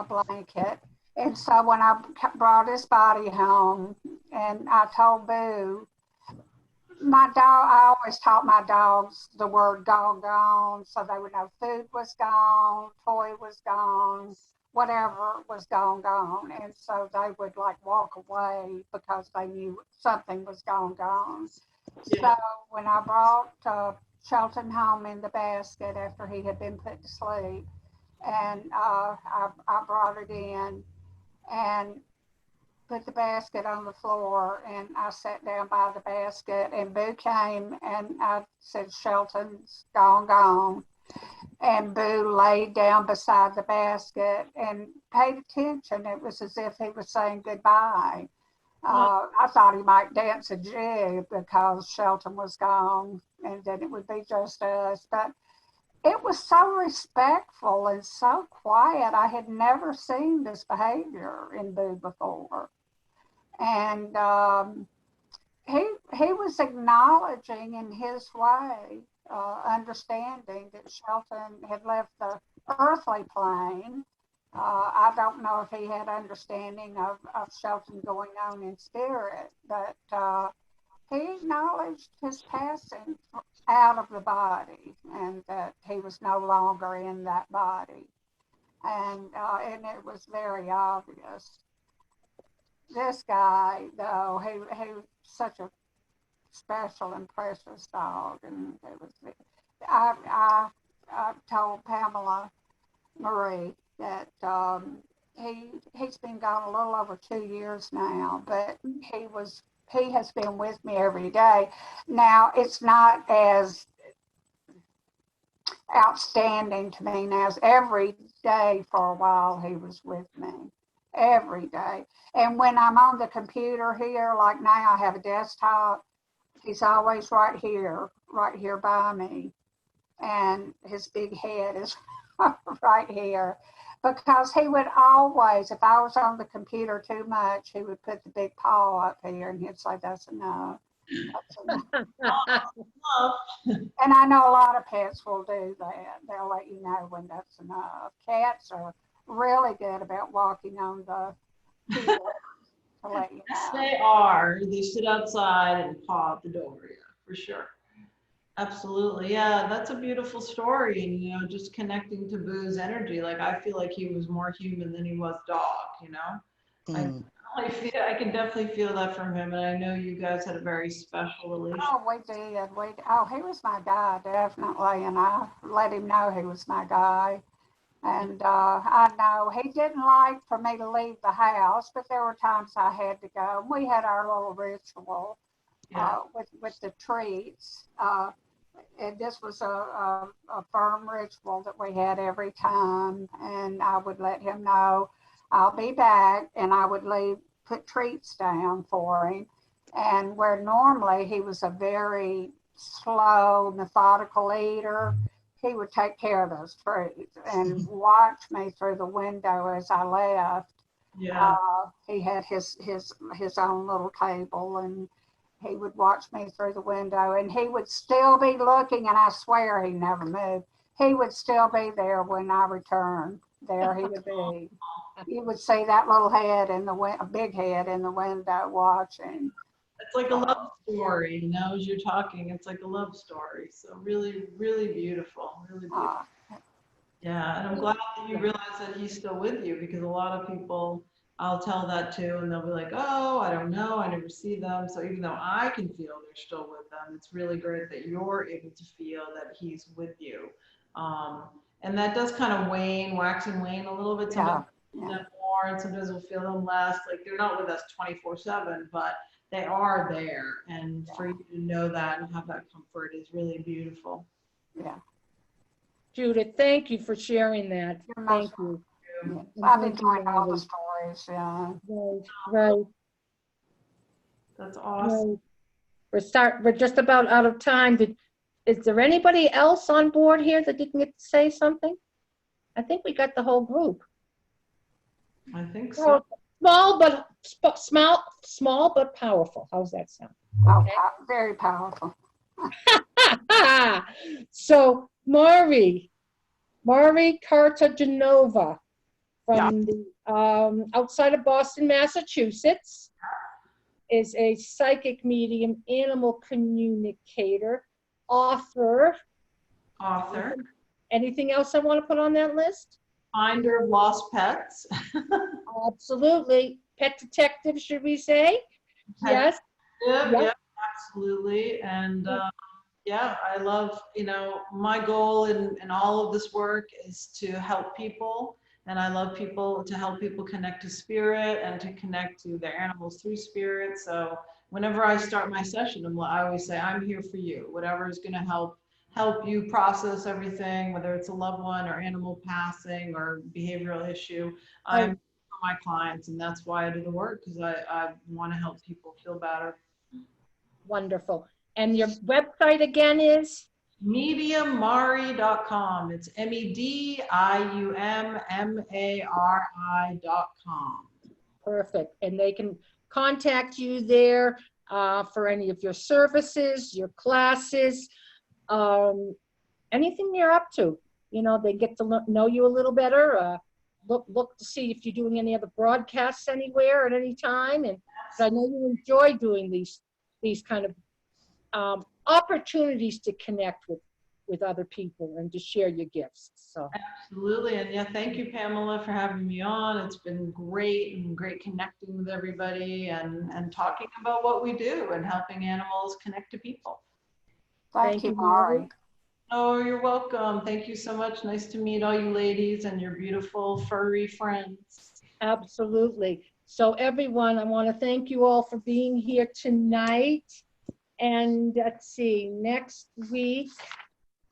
blanket. And so when I brought his body home, and I told Boo, my dog, I always taught my dogs the word doggone, so they would know food was gone, toy was gone, whatever was gone. And so they would like walk away because they knew something was gone. Yeah. So when I brought Shelton home in the basket after he had been put to sleep, and I brought it in and put the basket on the floor, and I sat down by the basket, and Boo came, and I said, Shelton's gone. And Boo laid down beside the basket and paid attention. It was as if he was saying goodbye. I thought he might dance a jig because Shelton was gone, and then it would be just us. But it was so respectful and so quiet. I had never seen this behavior in Boo before. And he was acknowledging in his way, understanding that Shelton had left the earthly plane. I don't know if he had understanding of Shelton going on in spirit, but he acknowledged his passing out of the body, and that he was no longer in that body. And it was very obvious. This guy, though, he was such a special and precious dog, and it was. I told Pamela Marie that he's been gone a little over 2 years now, but he has been with me every day. Now it's not as outstanding to me now as every day for a while he was with me. Every day. And when I'm on the computer here, like now I have a desktop, he's always right here by me. And his big head is right here. Because he would always, if I was on the computer too much, he would put the big paw up here and he'd say, that's enough. That's enough. And I know a lot of pets will do that. They'll let you know when that's enough. Cats are really good about walking on the field to let you Yes, know. they are. They sit outside and paw at the door, yeah, for sure. Absolutely. Yeah, that's a beautiful story. And, you know, just connecting to Boo's energy. Like, I feel like he was more human than he was dog, you know? I can definitely feel that from him. And I know you guys had a very special relationship. Oh, we did. He was my guy, definitely. And I let him know he was my guy. And I know he didn't like for me to leave the house, but there were times I had to go. We had our little ritual with the treats. And this was a firm ritual that we had every time. And I would let him know I'll be back, and I would put treats down for him. And where normally he was a very slow, methodical eater, he would take care of those treats and watch me through the window as I left. Yeah. He had his own little table, and he would watch me through the window, and he would still be looking, and I swear he never moved. He would still be there when I returned. There he would be. You would see that little head a big head in the window watching. It's like a love story, you know, as you're talking, it's like a love story. So really, really beautiful, really beautiful. Yeah, and I'm glad that you realize that he's still with you, because a lot of people, I'll tell that too, and they'll be like, oh, I don't know, I never see them. So even though I can feel they're still with them, it's really great that you're able to feel that he's with you. And that does kind of wax and wane a little bit. Yeah. feel them more, and sometimes we'll feel them less. Like they're not with us 24/7, but they are there. And for you to know that and have that comfort is really beautiful. Yeah. Judith, thank you for sharing that. You're Thank most you. welcome. And I've thank you, enjoyed all the Mari. stories. Yeah. Right. That's awesome. Right. We're just about out of time. Is there anybody else on board here that didn't get to say something? I think we got the whole group. I think so. Small but powerful. How's that sound? Oh, Okay. very powerful. So Mari Cartagenova from the outside of Boston, Massachusetts, is a psychic medium, animal communicator, author. Anything else I want to put on that list? Finder of lost pets. Absolutely. Pet detective, should we say? Yes. Yeah, absolutely. And yeah, I love, my goal in all of this work is to help people. And I love to help people connect to spirit and to connect to their animals through spirit. So whenever I start my session, I always say, I'm here for you. Whatever is going to help you process everything, whether it's a loved one or animal passing or behavioral issue. I'm for my clients, and that's why I do the work, because I want to help people feel better. Wonderful. And your website again is? MediumMari.com. It's MEDIUMMARI.com. Perfect. And they can contact you there for any of your services, your classes, anything you're up to. They get to know you a little better. Look to see if you're doing any other broadcasts anywhere at any time. And I know you enjoy doing these kind of opportunities to connect with other people and to share your gifts. So absolutely. And yeah, thank you, Pamela, for having me on. It's been great connecting with everybody and talking about what we do and helping animals connect to people. Thank you, Mari. Oh, you're welcome. Thank you so much. Nice to meet all you ladies and your beautiful furry friends. Absolutely. So everyone, I want to thank you all for being here tonight. And let's see, next week,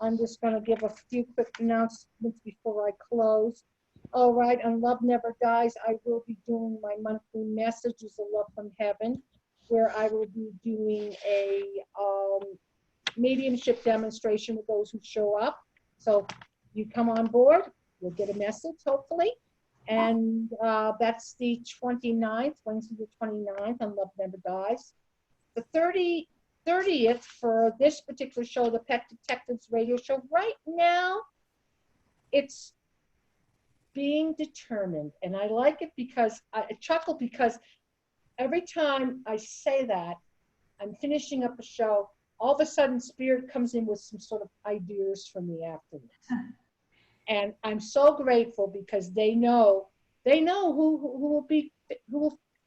I'm just going to give a few quick announcements before I close. All right, on Love Never Dies, I will be doing my monthly Messages of Love from Heaven, where I will be doing a mediumship demonstration with those who show up. So you come on board, you'll get a message, hopefully. And that's the 29th, Wednesday the 29th on Love Never Dies. The 30th for this particular show, the Pet Detectives radio show, right now, it's being determined. And I like it because I chuckle because every time I say that, I'm finishing up a show, all of a sudden Spirit comes in with some sort of ideas for me afterwards. And I'm so grateful because they know who will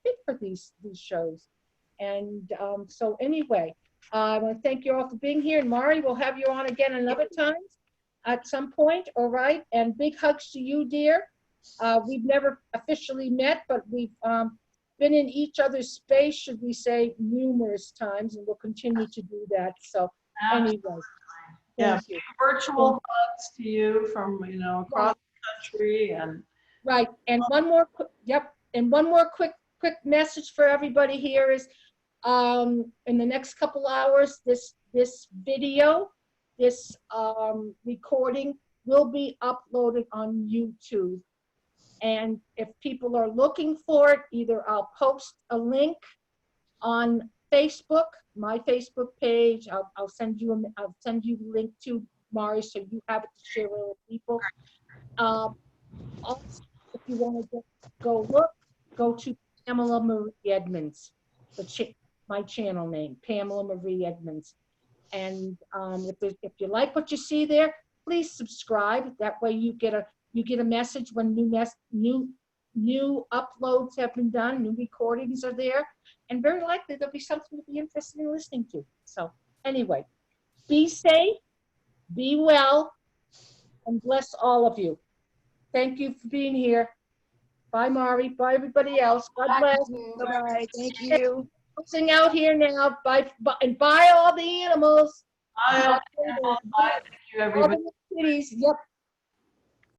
fit for these shows. And so anyway, I want to thank you all for being here. And Mari, we'll have you on again another time at some point, all right? And big hugs to you, dear. We've never officially met, but we've been in each other's space, should we say, numerous times, and we'll continue to do that. So anyway, yeah, virtual hugs to you from, across the country. And right. And one more quick message for everybody here is, in the next couple hours, this video, this recording will be uploaded on YouTube. And if people are looking for it, either I'll post a link on Facebook, my Facebook page. I'll send you the link to Mari so you have it to share with other people. Also, if you want to go to Pamela Marie Edmunds, my channel name, Pamela Marie Edmunds. And if you like what you see there, please subscribe. That way you get a message when new uploads have been done, new recordings are there, and very likely there'll be something to be interested in listening to. So anyway, be safe, be well, and bless all of you. Thank you for being here. Bye, Mari. Bye, everybody else. God bless. Bye-bye. Thank you. Closing out here now. Bye, bye, and bye all the animals. Bye, All thank you, everybody. the kitties. Yep.